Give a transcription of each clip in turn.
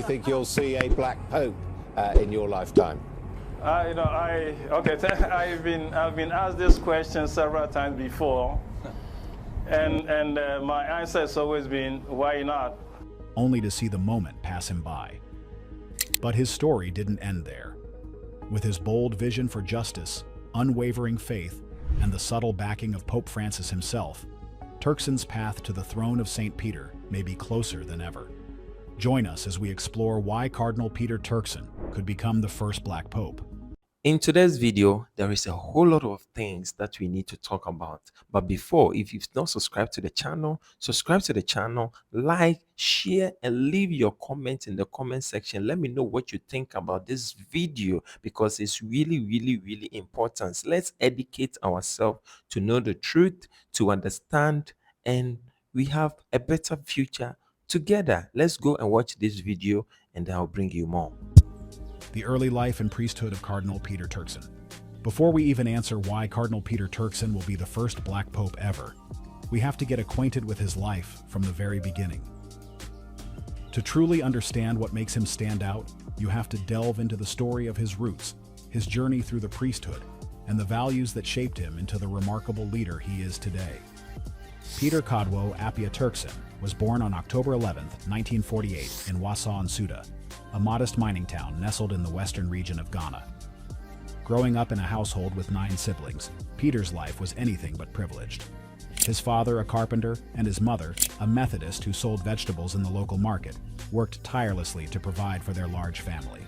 You think you'll see a black pope in your lifetime? I've been asked this question several times before, and my answer has always been, why not? Only to see the moment pass him by. But his story didn't end there. With his bold vision for justice, unwavering faith, and the subtle backing of Pope Francis himself, Turkson's path to the throne of St. Peter may be closer than ever. Join us as we explore why Cardinal Peter Turkson could become the first Black Pope. In today's video, there is a whole lot of things that we need to talk about. But before, if you've not subscribed to the channel, subscribe to the channel, like, share, and leave your comments in the comment section. Let me know what you think about this video because it's really important. So let's educate ourselves to know the truth, to understand, and we have a better future together. Let's go and watch this video and I'll bring you more. The early life and priesthood of Cardinal Peter Turkson. Before we even answer why Cardinal Peter Turkson will be the first Black Pope ever, we have to get acquainted with his life from the very beginning. To truly understand what makes him stand out, you have to delve into the story of his roots, his journey through the priesthood, and the values that shaped him into the remarkable leader he is today. Peter Codwo Apia Turkson was born on October 11, 1948 in Wassa Nsuta, a modest mining town nestled in the western region of Ghana. Growing up in a household with 9 siblings, Peter's life was anything but privileged. His father, a carpenter, and his mother, a Methodist who sold vegetables in the local market, worked tirelessly to provide for their large family.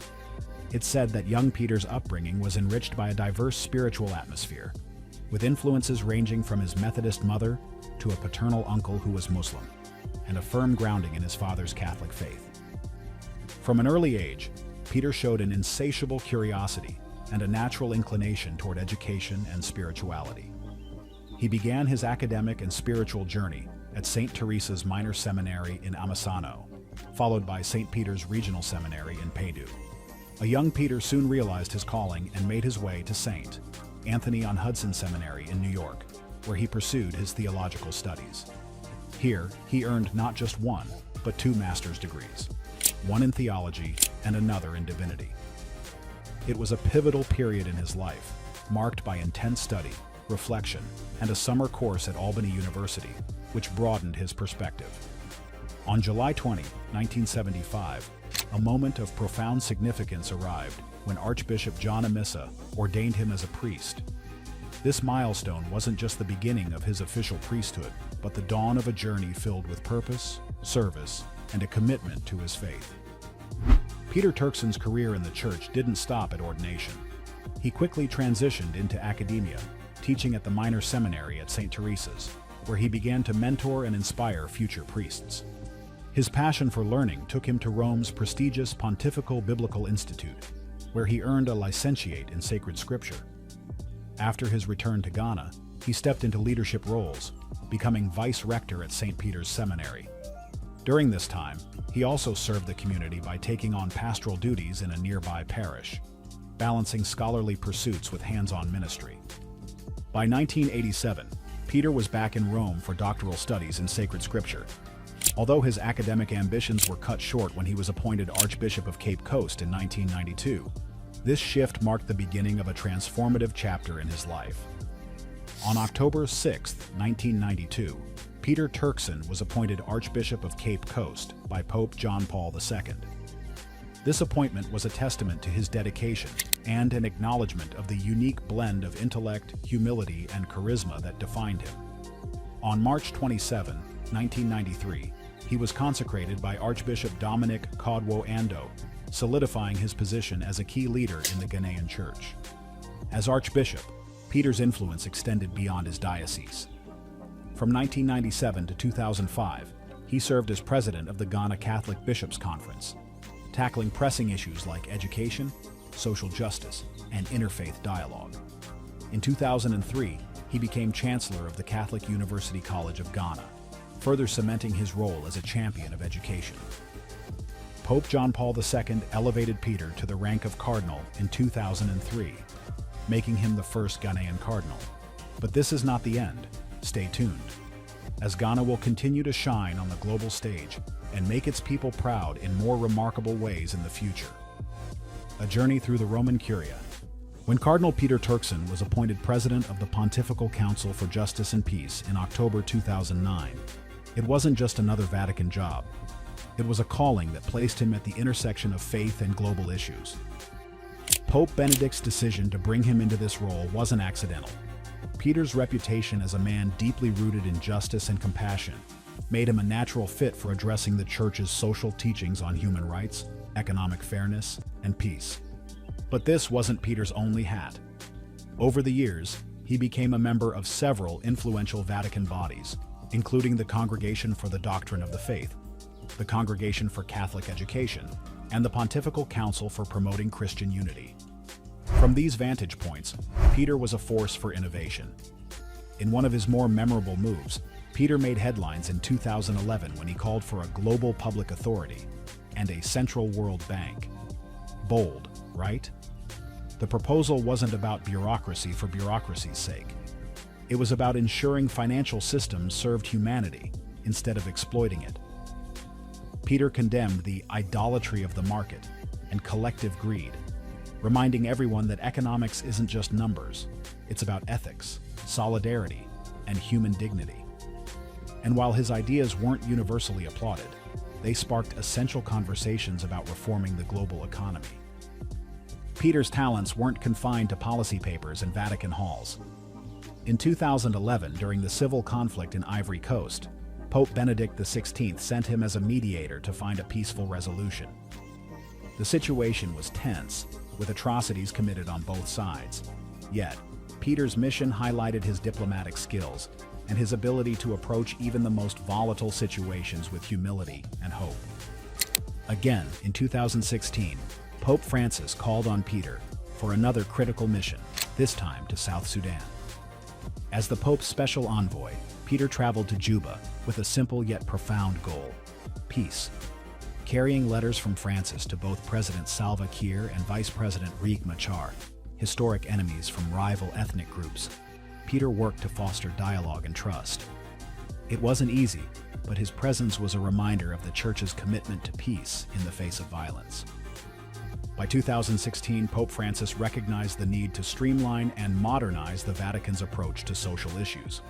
It's said that young Peter's upbringing was enriched by a diverse spiritual atmosphere, with influences ranging from his Methodist mother to a paternal uncle who was Muslim, and a firm grounding in his father's Catholic faith. From an early age, Peter showed an insatiable curiosity and a natural inclination toward education and spirituality. He began his academic and spiritual journey at St. Teresa's Minor Seminary in Amasano, followed by St. Peter's Regional Seminary in Paidu. A young Peter soon realized his calling and made his way to St. Anthony-on-Hudson Seminary in New York, where he pursued his theological studies. Here, he earned not just one, but 2 master's degrees, one in theology and another in divinity. It was a pivotal period in his life, marked by intense study, reflection, and a summer course at Albany University, which broadened his perspective. On July 20, 1975, a moment of profound significance arrived when Archbishop John Amissa ordained him as a priest. This milestone wasn't just the beginning of his official priesthood, but the dawn of a journey filled with purpose, service, and a commitment to his faith. Peter Turkson's career in the church didn't stop at ordination. He quickly transitioned into academia, teaching at the Minor Seminary at St. Teresa's, where he began to mentor and inspire future priests. His passion for learning took him to Rome's prestigious Pontifical Biblical Institute, where he earned a licentiate in sacred scripture. After his return to Ghana, he stepped into leadership roles, becoming vice rector at St. Peter's Seminary. During this time, he also served the community by taking on pastoral duties in a nearby parish, balancing scholarly pursuits with hands-on ministry. By 1987, Peter was back in Rome for doctoral studies in sacred scripture. Although his academic ambitions were cut short when he was appointed Archbishop of Cape Coast in 1992, this shift marked the beginning of a transformative chapter in his life. On October 6, 1992, Peter Turkson was appointed Archbishop of Cape Coast by Pope John Paul II. This appointment was a testament to his dedication and an acknowledgement of the unique blend of intellect, humility, and charisma that defined him. On March 27, 1993, he was consecrated by Archbishop Dominic Codwo Ando, solidifying his position as a key leader in the Ghanaian church. As Archbishop, Peter's influence extended beyond his diocese. From 1997 to 2005, he served as president of the Ghana Catholic Bishops' Conference, tackling pressing issues like education, social justice, and interfaith dialogue. In 2003, he became chancellor of the Catholic University College of Ghana, further cementing his role as a champion of education. Pope John Paul II elevated Peter to the rank of cardinal in 2003, making him the first Ghanaian cardinal. But this is not the end. Stay tuned. as Ghana will continue to shine on the global stage and make its people proud in more remarkable ways in the future. A journey through the Roman Curia. When Cardinal Peter Turkson was appointed president of the Pontifical Council for Justice and Peace in October 2009, it wasn't just another Vatican job. It was a calling that placed him at the intersection of faith and global issues. Pope Benedict's decision to bring him into this role wasn't accidental. Peter's reputation as a man deeply rooted in justice and compassion made him a natural fit for addressing the Church's social teachings on human rights, economic fairness, and peace. But this wasn't Peter's only hat. Over the years, he became a member of several influential Vatican bodies, including the Congregation for the Doctrine of the Faith, the Congregation for Catholic Education, and the Pontifical Council for Promoting Christian Unity. From these vantage points, Peter was a force for innovation. In one of his more memorable moves, Peter made headlines in 2011 when he called for a global public authority and a central world bank. Bold, right? The proposal wasn't about bureaucracy for bureaucracy's sake. It was about ensuring financial systems served humanity instead of exploiting it. Peter condemned the idolatry of the market and collective greed, reminding everyone that economics isn't just numbers, it's about ethics, solidarity, and human dignity. And while his ideas weren't universally applauded, they sparked essential conversations about reforming the global economy. Peter's talents weren't confined to policy papers and Vatican halls. In 2011, during the civil conflict in Ivory Coast, Pope Benedict XVI sent him as a mediator to find a peaceful resolution. The situation was tense, with atrocities committed on both sides. Yet, Peter's mission highlighted his diplomatic skills and his ability to approach even the most volatile situations with humility and hope. Again, in 2016, Pope Francis called on Peter for another critical mission, this time to South Sudan. As the Pope's special envoy, Peter traveled to Juba with a simple yet profound goal: peace. Carrying letters from Francis to both President Salva Kiir and Vice President Riek Machar, historic enemies from rival ethnic groups, Peter worked to foster dialogue and trust. It wasn't easy, but his presence was a reminder of the Church's commitment to peace in the face of violence. By 2016, Pope Francis recognized the need to streamline and modernize the Vatican's approach to social issues.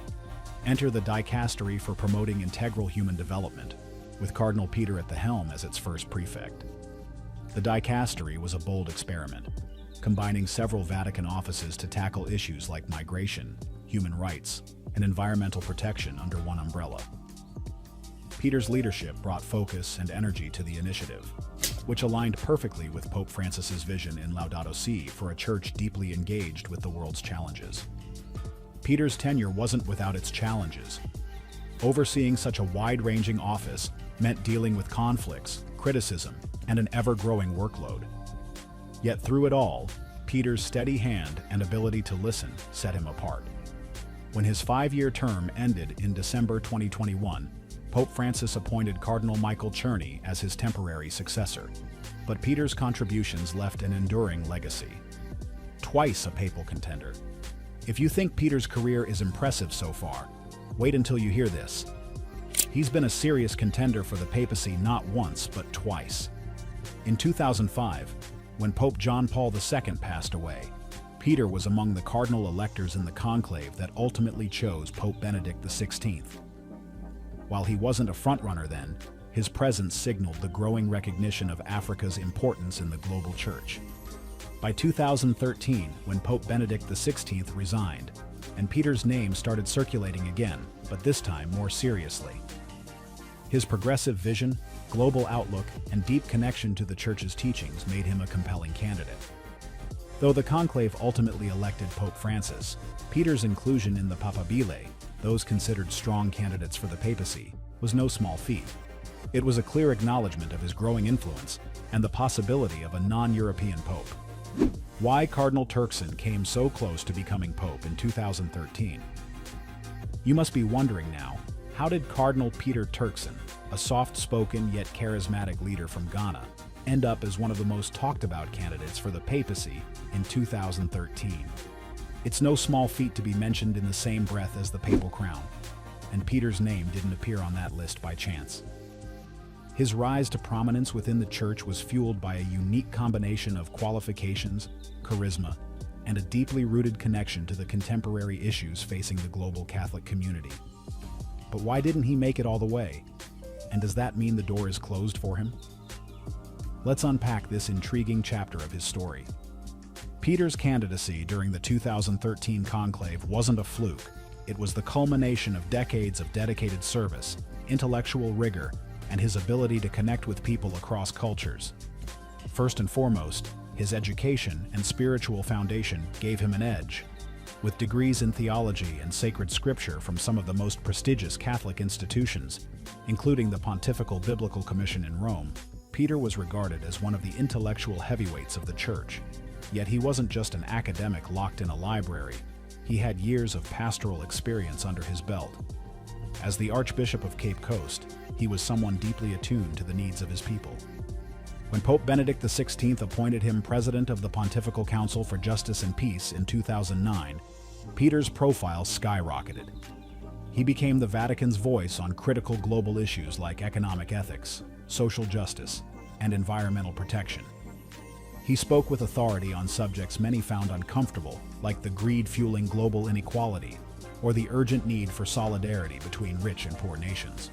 Enter the Dicastery for Promoting Integral Human Development, with Cardinal Peter at the helm as its first prefect. The Dicastery was a bold experiment, combining several Vatican offices to tackle issues like migration, human rights, and environmental protection under one umbrella. Peter's leadership brought focus and energy to the initiative, which aligned perfectly with Pope Francis's vision in Laudato Si for a church deeply engaged with the world's challenges. Peter's tenure wasn't without its challenges. Overseeing such a wide-ranging office meant dealing with conflicts, criticism, and an ever-growing workload. Yet through it all, Peter's steady hand and ability to listen set him apart. When his 5-year term ended in December 2021, Pope Francis appointed Cardinal Michael Czerny as his temporary successor, but Peter's contributions left an enduring legacy. Twice a papal contender. If you think Peter's career is impressive so far, wait until you hear this. He's been a serious contender for the papacy not once, but twice. In 2005, when Pope John Paul II passed away, Peter was among the cardinal electors in the conclave that ultimately chose Pope Benedict XVI. While he wasn't a frontrunner then, his presence signaled the growing recognition of Africa's importance in the global church. By 2013, when Pope Benedict XVI resigned, and Peter's name started circulating again, but this time more seriously. His progressive vision, global outlook, and deep connection to the Church's teachings made him a compelling candidate. Though the conclave ultimately elected Pope Francis, Peter's inclusion in the papabile, those considered strong candidates for the papacy, was no small feat. It was a clear acknowledgement of his growing influence and the possibility of a non-European pope. Why Cardinal Turkson came so close to becoming pope in 2013? You must be wondering now, how did Cardinal Peter Turkson, a soft-spoken yet charismatic leader from Ghana, end up as one of the most talked-about candidates for the papacy in 2013? It's no small feat to be mentioned in the same breath as the papal crown. and Peter's name didn't appear on that list by chance. His rise to prominence within the church was fueled by a unique combination of qualifications, charisma, and a deeply rooted connection to the contemporary issues facing the global Catholic community. But why didn't he make it all the way? And does that mean the door is closed for him? Let's unpack this intriguing chapter of his story. Peter's candidacy during the 2013 conclave wasn't a fluke. It was the culmination of decades of dedicated service, intellectual rigor, and his ability to connect with people across cultures. First and foremost, his education and spiritual foundation gave him an edge. With degrees in theology and sacred scripture from some of the most prestigious Catholic institutions, including the Pontifical Biblical Commission in Rome, Peter was regarded as one of the intellectual heavyweights of the church. Yet he wasn't just an academic locked in a library. He had years of pastoral experience under his belt. As the Archbishop of Cape Coast, he was someone deeply attuned to the needs of his people. When Pope Benedict XVI appointed him president of the Pontifical Council for Justice and Peace in 2009, Peter's profile skyrocketed. He became the Vatican's voice on critical global issues like economic ethics, social justice, and environmental protection. He spoke with authority on subjects many found uncomfortable, like the greed-fueling global inequality or the urgent need for solidarity between rich and poor nations.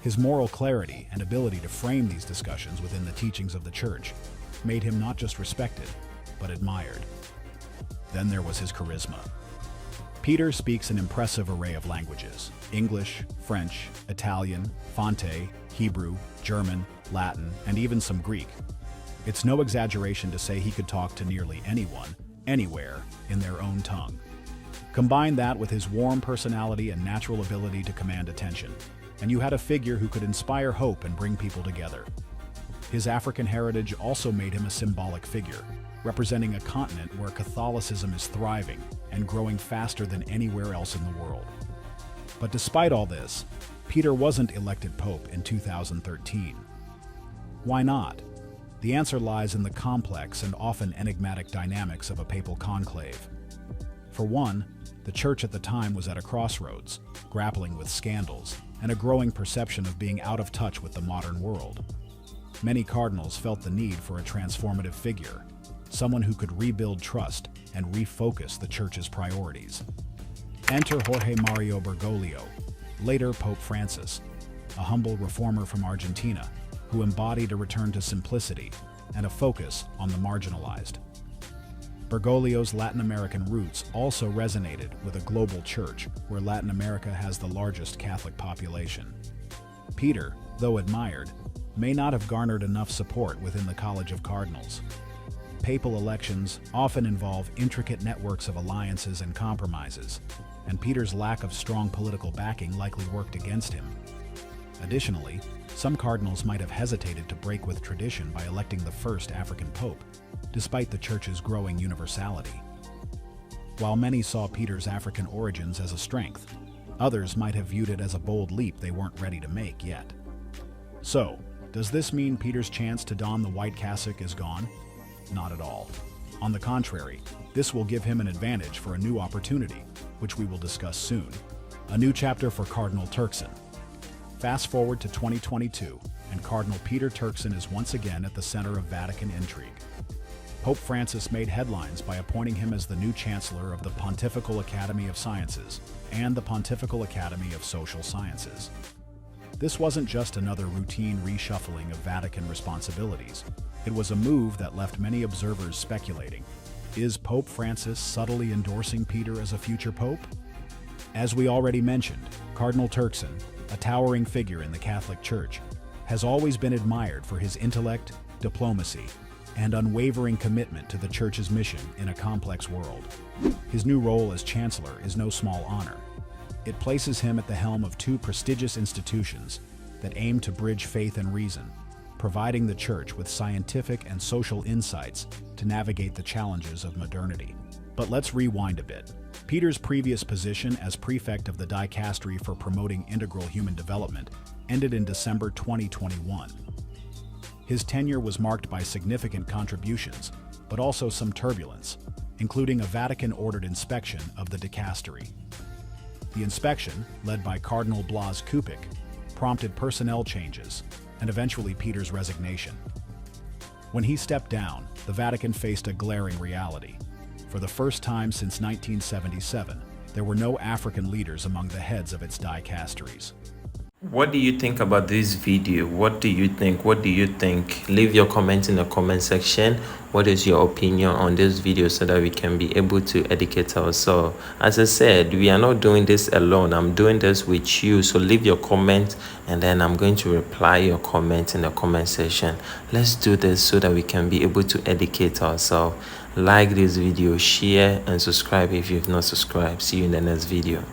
His moral clarity and ability to frame these discussions within the teachings of the Church made him not just respected, but admired. Then there was his charisma. Peter speaks an impressive array of languages: English, French, Italian, Fonte, Hebrew, German, Latin, and even some Greek. It's no exaggeration to say he could talk to nearly anyone, anywhere, in their own tongue. Combine that with his warm personality and natural ability to command attention, and you had a figure who could inspire hope and bring people together. His African heritage also made him a symbolic figure, representing a continent where Catholicism is thriving and growing faster than anywhere else in the world. But despite all this, Peter wasn't elected pope in 2013. Why not? The answer lies in the complex and often enigmatic dynamics of a papal conclave. For one, the church at the time was at a crossroads, grappling with scandals and a growing perception of being out of touch with the modern world. Many cardinals felt the need for a transformative figure, someone who could rebuild trust and refocus the church's priorities. Enter Jorge Mario Bergoglio, later Pope Francis, a humble reformer from Argentina who embodied a return to simplicity and a focus on the marginalized. Bergoglio's Latin American roots also resonated with a global church where Latin America has the largest Catholic population. Peter, though admired, may not have garnered enough support within the College of Cardinals. Papal elections often involve intricate networks of alliances and compromises, and Peter's lack of strong political backing likely worked against him. Additionally, some cardinals might have hesitated to break with tradition by electing the first African pope, despite the Church's growing universality. While many saw Peter's African origins as a strength, others might have viewed it as a bold leap they weren't ready to make yet. So, does this mean Peter's chance to don the white cassock is gone? Not at all. On the contrary, this will give him an advantage for a new opportunity, which we will discuss soon. A new chapter for Cardinal Turkson. Fast forward to 2022, and Cardinal Peter Turkson is once again at the center of Vatican intrigue. Pope Francis made headlines by appointing him as the new Chancellor of the Pontifical Academy of Sciences and the Pontifical Academy of Social Sciences. This wasn't just another routine reshuffling of Vatican responsibilities. It was a move that left many observers speculating. Is Pope Francis subtly endorsing Peter as a future pope? As we already mentioned, Cardinal Turkson, a towering figure in the Catholic Church, has always been admired for his intellect, diplomacy, and unwavering commitment to the Church's mission in a complex world. His new role as Chancellor is no small honor. It places him at the helm of two prestigious institutions that aim to bridge faith and reason, providing the Church with scientific and social insights to navigate the challenges of modernity. But let's rewind a bit. Peter's previous position as prefect of the Dicastery for Promoting Integral Human Development ended in December 2021. His tenure was marked by significant contributions, but also some turbulence, including a Vatican-ordered inspection of the dicastery. The inspection, led by Cardinal Blas Kupik, prompted personnel changes and eventually Peter's resignation. When he stepped down, the Vatican faced a glaring reality. For the first time since 1977, there were no African leaders among the heads of its dicasteries. What do you think about this video? What do you think? Leave your comment in the comment section. What is your opinion on this video so that we can be able to educate ourselves? As I said, we are not doing this alone. I'm doing this with you. So leave your comment and then I'm going to reply your comment in the comment section. Let's do this so that we can be able to educate ourselves. Like this video, share and subscribe if you've not subscribed. See you in the next video.